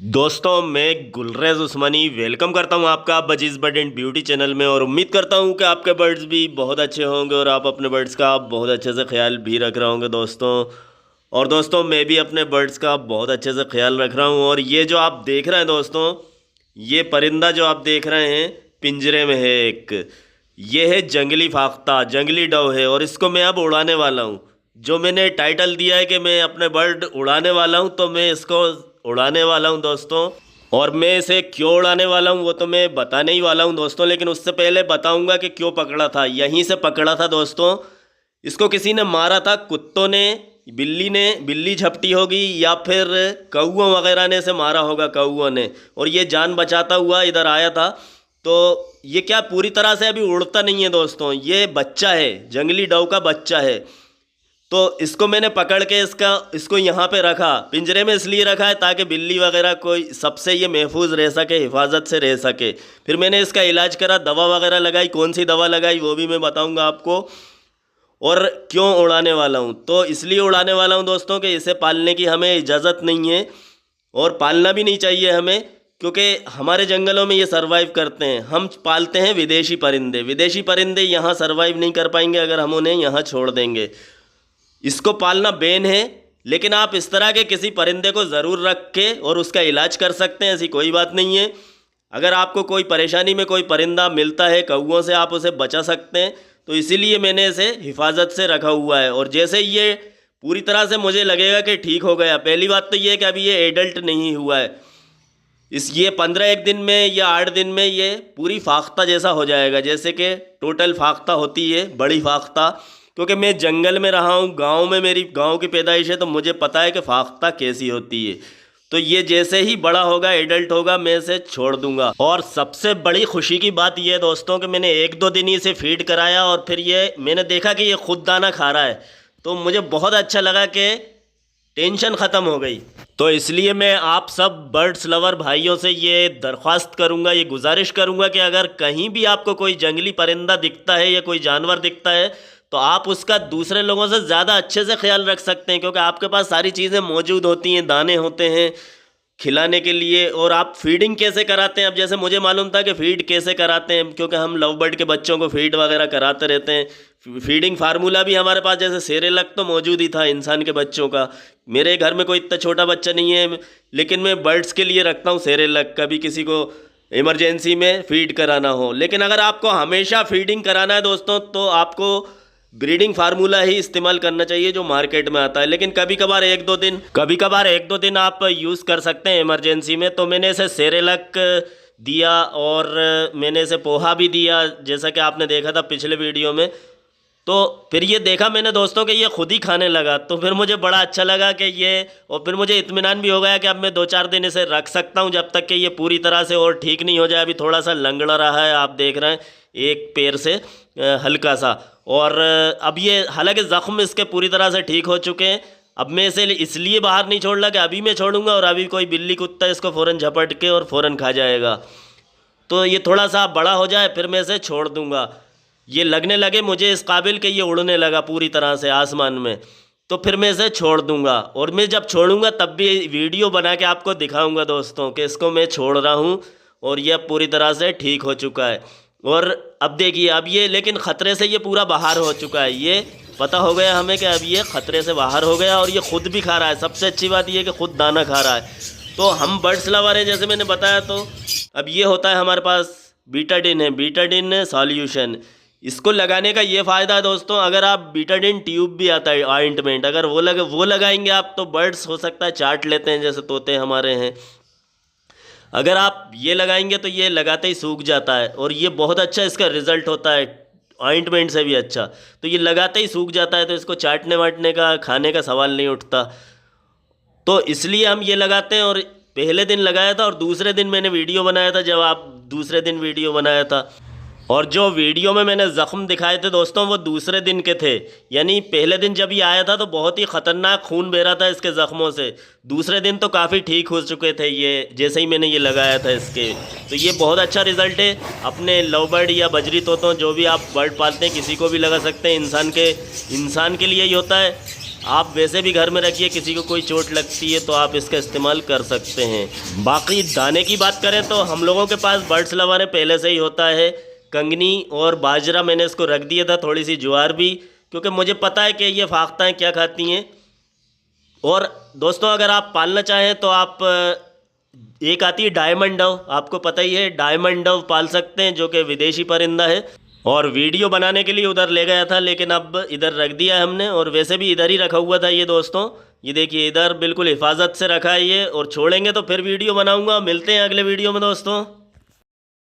दोस्तों मैं गुलरेज उस्मानी वेलकम करता हूं आपका budgies bird and beauty channel में। और उम्मीद करता हूं कि आपके बर्ड्स भी बहुत अच्छे होंगे और आप अपने बर्ड्स का बहुत अच्छे से ख्याल भी रख रहे होंगे दोस्तों। और दोस्तों मैं भी अपने बर्ड्स का बहुत अच्छे से ख्याल रख रहा हूं। और ये जो आप देख रहे हैं दोस्तों, ये परिंदा जो आप देख रहे हैं पिंजरे में है एक, ये है जंगली फाख्ता, जंगली डव है। और इसको मैं अब उड़ाने वाला हूँ। जो मैंने टाइटल दिया है कि मैं अपने बर्ड उड़ाने वाला हूँ, तो मैं इसको उड़ाने वाला हूँ दोस्तों। और मैं इसे क्यों उड़ाने वाला हूँ वो तो मैं बताने ही वाला हूँ दोस्तों, लेकिन उससे पहले बताऊँगा कि क्यों पकड़ा था। यहीं से पकड़ा था दोस्तों। इसको किसी ने मारा था, कुत्तों ने, बिल्ली झपटी होगी या फिर कौओं वगैरह ने से मारा होगा, कौओं ने। और ये जान बचाता हुआ इधर आया था। तो ये क्या पूरी तरह से अभी उड़ता नहीं है दोस्तों, ये बच्चा है, जंगली डव का बच्चा है। तो इसको मैंने पकड़ के इसको यहाँ पे रखा, पिंजरे में इसलिए रखा है ताकि बिल्ली वगैरह कोई सबसे ये महफूज रह सके, हिफाजत से रह सके। फिर मैंने इसका इलाज करा, दवा वगैरह लगाई, कौन सी दवा लगाई वो भी मैं बताऊंगा आपको। और क्यों उड़ाने वाला हूँ, तो इसलिए उड़ाने वाला हूँ दोस्तों कि इसे पालने की हमें इजाज़त नहीं है और पालना भी नहीं चाहिए हमें, क्योंकि हमारे जंगलों में ये सरवाइव करते हैं। हम पालते हैं विदेशी परिंदे, विदेशी परिंदे यहाँ सरवाइव नहीं कर पाएंगे अगर हम उन्हें यहाँ छोड़ देंगे। इसको पालना बैन है, लेकिन आप इस तरह के किसी परिंदे को ज़रूर रख के और उसका इलाज कर सकते हैं, ऐसी कोई बात नहीं है। अगर आपको कोई परेशानी में कोई परिंदा मिलता है कौओं से, आप उसे बचा सकते हैं। तो इसीलिए मैंने इसे हिफाजत से रखा हुआ है। और जैसे ये पूरी तरह से मुझे लगेगा कि ठीक हो गया, पहली बात तो ये है कि अभी ये एडल्ट नहीं हुआ है, ये 15 दिन में या 8 दिन में ये पूरी फाख्ता जैसा हो जाएगा, जैसे कि टोटल फाख्ता होती है, बड़ी फाख्ता। क्योंकि मैं जंगल में रहा हूँ, गांव में, मेरी गांव की पैदाइश है, तो मुझे पता है कि फाख्ता कैसी होती है। तो ये जैसे ही बड़ा होगा, एडल्ट होगा, मैं इसे छोड़ दूंगा। और सबसे बड़ी खुशी की बात यह है दोस्तों कि मैंने 1-2 दिन ही इसे फीड कराया और फिर ये मैंने देखा कि ये खुद दाना खा रहा है। तो मुझे बहुत अच्छा लगा कि टेंशन ख़त्म हो गई। तो इसलिए मैं आप सब बर्ड्स लवर भाइयों से ये दरख्वास्त करूँगा, ये गुजारिश करूँगा कि अगर कहीं भी आपको कोई जंगली परिंदा दिखता है या कोई जानवर दिखता है, तो आप उसका दूसरे लोगों से ज़्यादा अच्छे से ख्याल रख सकते हैं, क्योंकि आपके पास सारी चीज़ें मौजूद होती हैं, दाने होते हैं खिलाने के लिए। और आप फीडिंग कैसे कराते हैं, अब जैसे मुझे मालूम था कि फ़ीड कैसे कराते हैं, क्योंकि हम लव बर्ड के बच्चों को फ़ीड वगैरह कराते रहते हैं। फीडिंग फार्मूला भी हमारे पास, जैसे सेरेलक तो मौजूद ही था इंसान के बच्चों का। मेरे घर में कोई इतना छोटा बच्चा नहीं है, लेकिन मैं बर्ड्स के लिए रखता हूँ सेरेलक, कभी किसी को इमरजेंसी में फ़ीड कराना हो। लेकिन अगर आपको हमेशा फीडिंग कराना है दोस्तों, तो आपको ब्रीडिंग फार्मूला ही इस्तेमाल करना चाहिए जो मार्केट में आता है। लेकिन कभी कभार एक दो दिन आप यूज़ कर सकते हैं इमरजेंसी में। तो मैंने इसे सेरेलक दिया और मैंने इसे पोहा भी दिया, जैसा कि आपने देखा था पिछले वीडियो में। तो फिर ये देखा मैंने दोस्तों कि ये खुद ही खाने लगा, तो फिर मुझे बड़ा अच्छा लगा कि ये, और फिर मुझे इत्मीनान भी हो गया कि अब मैं 2-4 दिन इसे रख सकता हूँ, जब तक कि ये पूरी तरह से और ठीक नहीं हो जाए। अभी थोड़ा सा लंगड़ा रहा है, आप देख रहे हैं, एक पैर से हल्का सा। और अब ये, हालांकि ज़ख्म इसके पूरी तरह से ठीक हो चुके हैं। अब मैं इसे इसलिए बाहर नहीं छोड़ रहा कि अभी मैं छोड़ूंगा और अभी कोई बिल्ली कुत्ता इसको फ़ौरन झपट के और फ़ौरन खा जाएगा। तो ये थोड़ा सा बड़ा हो जाए फिर मैं इसे छोड़ दूंगा। ये लगने लगे मुझे इस काबिल कि ये उड़ने लगा पूरी तरह से आसमान में, तो फिर मैं इसे छोड़ दूंगा। और मैं जब छोड़ूंगा तब भी वीडियो बना के आपको दिखाऊंगा दोस्तों कि इसको मैं छोड़ रहा हूँ और यह पूरी तरह से ठीक हो चुका है। और अब देखिए, अब ये लेकिन ख़तरे से ये पूरा बाहर हो चुका है। ये पता हो गया हमें कि अब ये ख़तरे से बाहर हो गया और ये खुद भी खा रहा है। सबसे अच्छी बात ये है कि खुद दाना खा रहा है। तो हम बर्ड्स लवर हैं, जैसे मैंने बताया। तो अब ये होता है हमारे पास बीटाडिन है, बीटाडिन सॉल्यूशन। इसको लगाने का ये फ़ायदा है दोस्तों, अगर आप बीटाडिन ट्यूब भी आता है ऑइंटमेंट, अगर वो लगाएंगे आप, तो बर्ड्स हो सकता है चाट लेते हैं, जैसे तोते हमारे हैं। अगर आप ये लगाएंगे तो ये लगाते ही सूख जाता है और ये बहुत अच्छा इसका रिज़ल्ट होता है, ऑइंटमेंट से भी अच्छा। तो ये लगाते ही सूख जाता है, तो इसको चाटने वाटने का, खाने का सवाल नहीं उठता। तो इसलिए हम ये लगाते हैं। और पहले दिन लगाया था और दूसरे दिन मैंने वीडियो बनाया था, जब आप दूसरे दिन वीडियो बनाया था। और जो वीडियो में मैंने ज़ख्म दिखाए थे दोस्तों, वो दूसरे दिन के थे। यानी पहले दिन जब ये आया था तो बहुत ही ख़तरनाक खून बह रहा था इसके ज़ख्मों से। दूसरे दिन तो काफ़ी ठीक हो चुके थे ये, जैसे ही मैंने ये लगाया था इसके। तो ये बहुत अच्छा रिज़ल्ट है। अपने लव बर्ड या बजरी तोतों, जो भी आप बर्ड पालते हैं, किसी को भी लगा सकते हैं। इंसान के लिए ही होता है। आप वैसे भी घर में रखिए, किसी को कोई चोट लगती है तो आप इसका इस्तेमाल कर सकते हैं। बाकी दाने की बात करें तो हम लोगों के पास बर्ड्स लवाने पहले से ही होता है। कंगनी और बाजरा मैंने इसको रख दिया था, थोड़ी सी ज्वार भी, क्योंकि मुझे पता है कि ये फाख्ताएँ क्या खाती हैं। और दोस्तों अगर आप पालना चाहें तो आप एक आती है डायमंड डव, आपको पता ही है, डायमंड डव पाल सकते हैं जो कि विदेशी परिंदा है। और वीडियो बनाने के लिए उधर ले गया था, लेकिन अब इधर रख दिया है हमने। और वैसे भी इधर ही रखा हुआ था ये दोस्तों, ये देखिए इधर बिल्कुल हिफाजत से रखा है ये। और छोड़ेंगे तो फिर वीडियो बनाऊंगा। मिलते हैं अगले वीडियो में दोस्तों।